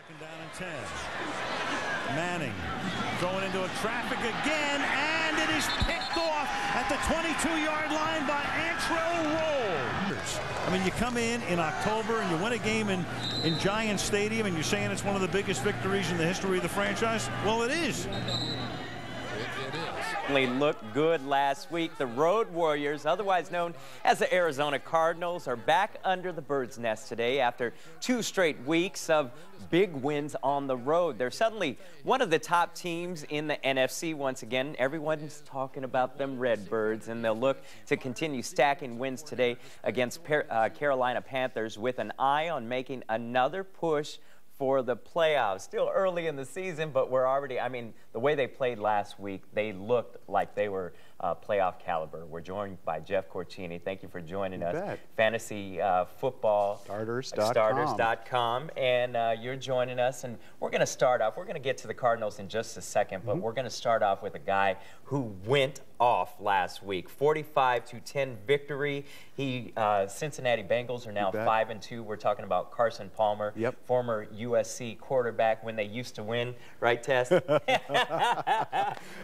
Second down and 10. Manning going into a traffic again, and it is picked off at the 22-yard line by Antrell Roll. I mean, you come in October and you win a game in Giants Stadium, and you're saying it's one of the biggest victories in the history of the franchise? Well, it is. Looked good last week. The Road Warriors, otherwise known as the Arizona Cardinals, are back under the bird's nest today after 2 straight weeks of big wins on the road. They're suddenly one of the top teams in the NFC once again. Everyone's talking about them Redbirds, and they'll look to continue stacking wins today against Carolina Panthers with an eye on making another push for the playoffs. Still early in the season, but we're already, I mean, the way they played last week, they looked like they were playoff caliber. We're joined by Jeff Corcini. Thank you for joining us. Fantasy football starters.com, and you're joining us, and we're going to start off. We're going to get to the Cardinals in just a second, but we're going to start off with a guy who went off last week. 45-10 victory. Cincinnati Bengals are now 5-2. We're talking about Carson Palmer, former USC quarterback when they used to win, right, Tess?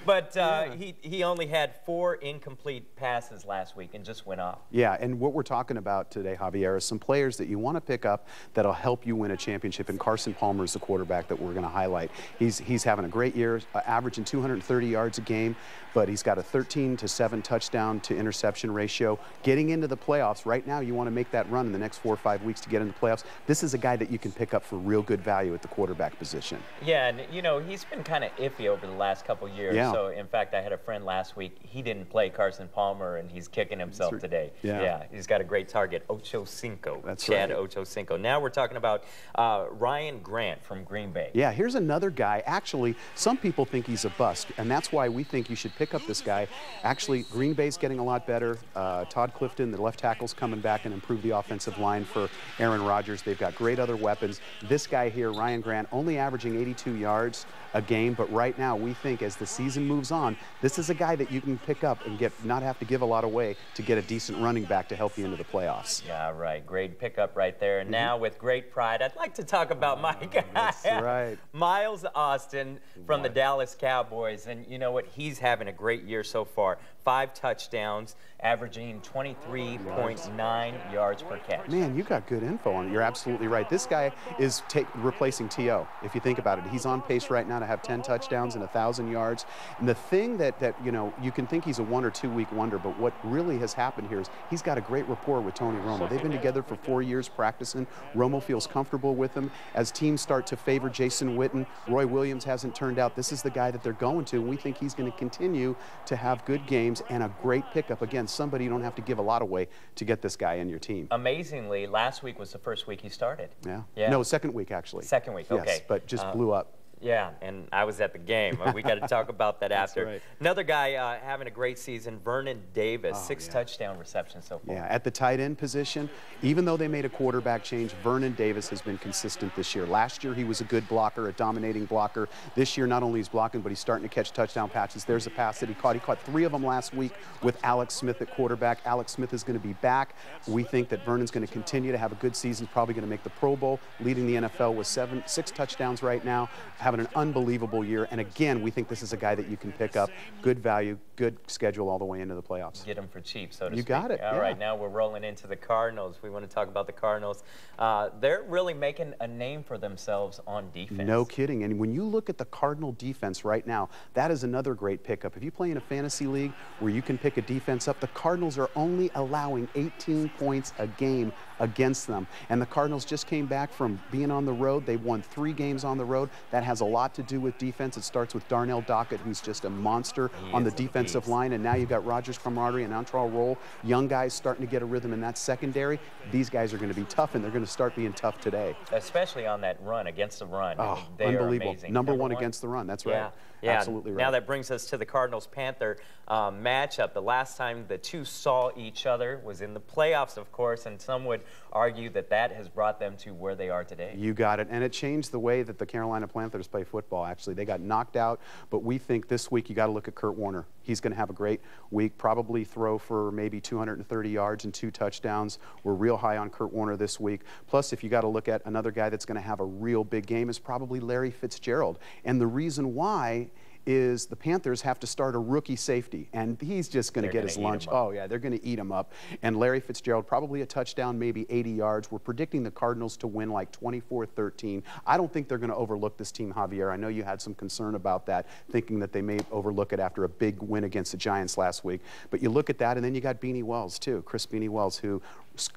But he only had 4 incomplete passes last week and just went off. Yeah, and what we're talking about today, Javier, is some players that you want to pick up that'll help you win a championship, and Carson Palmer is the quarterback that we're going to highlight. He's having a great year, averaging 230 yards a game, but he's got a 13-7 touchdown to interception ratio. Getting into the playoffs right now, you want to make that run in the next 4 or 5 weeks to get into the playoffs. This is a guy that you can pick up for real good value at the quarterback position. Yeah, and you know, he's been kind of iffy over the last couple years. Yeah. So in fact, I had a friend last week, he didn't play Carson Palmer, and he's kicking himself today. Yeah, he's got a great target, Ocho Cinco. That's Chad right. Ocho Cinco. Now we're talking about Ryan Grant from Green Bay. Yeah, here's another guy. Actually, some people think he's a bust, and that's why we think you should pick up this guy. Actually, Green Bay's getting a lot better. Todd Clifton, the left tackle's coming back and improve the offensive line for Aaron Rodgers. They've got great other weapons. This guy here, Ryan Grant, only averaging 82 yards a game, but right now we think as the season moves on, this is a guy that you can pick up and not have to give a lot away to get a decent running back to help you into the playoffs. Yeah, right. Great pickup right there. And now with great pride, I'd like to talk about my guy. That's right. Miles Austin from the Dallas Cowboys. And you know what? He's having a great year so far. 5 touchdowns, averaging 23.9 yards per catch. Man, you got good info on it. You're absolutely right. This guy is replacing T.O. If you think about it, he's on pace right now to have 10 touchdowns and 1,000 yards. And the thing that you know, you can think he's a 1 or 2 week wonder, but what really has happened here is he's got a great rapport with Tony Romo. They've been together for 4 years practicing. Romo feels comfortable with him. As teams start to favor Jason Witten, Roy Williams hasn't turned out. This is the guy that they're going to, and we think he's going to continue to have good games and a great pickup. Again, somebody you don't have to give a lot away to get this guy in your team. Amazingly, last week was the first week he started. Yeah. No, second week, actually. Second week, okay. Yes, but just blew up. Yeah, and I was at the game. We got to talk about that after. Right. Another guy having a great season, Vernon Davis, 6 touchdown receptions so far. Yeah, at the tight end position, even though they made a quarterback change, Vernon Davis has been consistent this year. Last year, he was a good blocker, a dominating blocker. This year, not only he's blocking, but he's starting to catch touchdown passes. There's a pass that he caught. He caught 3 of them last week with Alex Smith at quarterback. Alex Smith is going to be back. We think that Vernon's going to continue to have a good season, probably going to make the Pro Bowl, leading the NFL with 6 touchdowns right now, having an unbelievable year. And again, we think this is a guy that you can pick up. Good value, good schedule all the way into the playoffs. Get him for cheap, so to speak. You got it. All right, now we're rolling into the Cardinals. We want to talk about the Cardinals. They're really making a name for themselves on defense. No kidding. And when you look at the Cardinal defense right now, that is another great pickup. If you play in a fantasy league where you can pick a defense up, the Cardinals are only allowing 18 points a game against them. And the Cardinals just came back from being on the road. They won 3 games on the road. That has a lot to do with defense. It starts with Darnell Dockett, who's just a monster on the defensive line. And now you've got Rogers Camaraderie and Antrell Roll. Young guys starting to get a rhythm in that secondary. These guys are going to be tough, and they're going to start being tough today. Especially on that run, against the run. Oh, I mean, they unbelievable. are amazing. Number one against the run. That's right. Yeah, absolutely right. Now that brings us to the Cardinals-Panther matchup. The last time the two saw each other was in the playoffs, of course, and some would argue that that has brought them to where they are today. You got it. And it changed the way that the Carolina Panthers play football, actually. They got knocked out, but we think this week you got to look at Kurt Warner. He's going to have a great week, probably throw for maybe 230 yards and 2 touchdowns. We're real high on Kurt Warner this week. Plus, if you got to look at another guy that's going to have a real big game, is probably Larry Fitzgerald. And the reason why is the Panthers have to start a rookie safety, and he's just going to get his lunch. Oh, yeah, they're going to eat him up. And Larry Fitzgerald, probably a touchdown, maybe 80 yards. We're predicting the Cardinals to win like 24-13. I don't think they're going to overlook this team, Javier. I know you had some concern about that, thinking that they may overlook it after a big win against the Giants last week. But you look at that, and then you got Beanie Wells, too, Chris Beanie Wells, who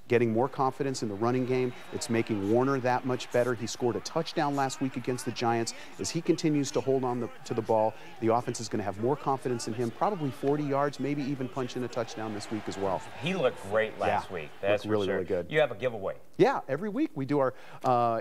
getting more confidence in the running game. It's making Warner that much better. He scored a touchdown last week against the Giants. As he continues to hold on to the ball, the offense is going to have more confidence in him, probably 40 yards, maybe even punch in a touchdown this week as well. He looked great last week. That's really, sure. really good. You have a giveaway. Yeah, every week we do our,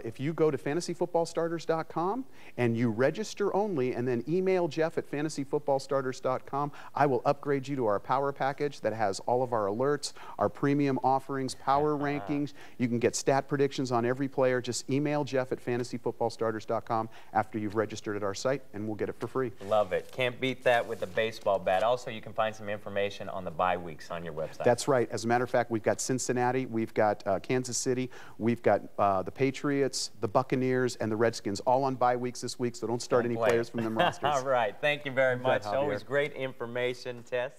if you go to fantasyfootballstarters.com and you register only and then email Jeff at fantasyfootballstarters.com, I will upgrade you to our power package that has all of our alerts, our premium offerings, power rankings. You can get stat predictions on every player. Just email Jeff at fantasyfootballstarters.com after you've registered at our site, and we'll get it for free. Love it. Can't beat that with a baseball bat. Also, you can find some information on the bye weeks on your website. That's right. As a matter of fact, we've got Cincinnati, we've got Kansas City, we've got the Patriots, the Buccaneers, and the Redskins all on bye weeks this week, so don't start any players from them rosters. All right. Thank you very much. Always great information, Tess.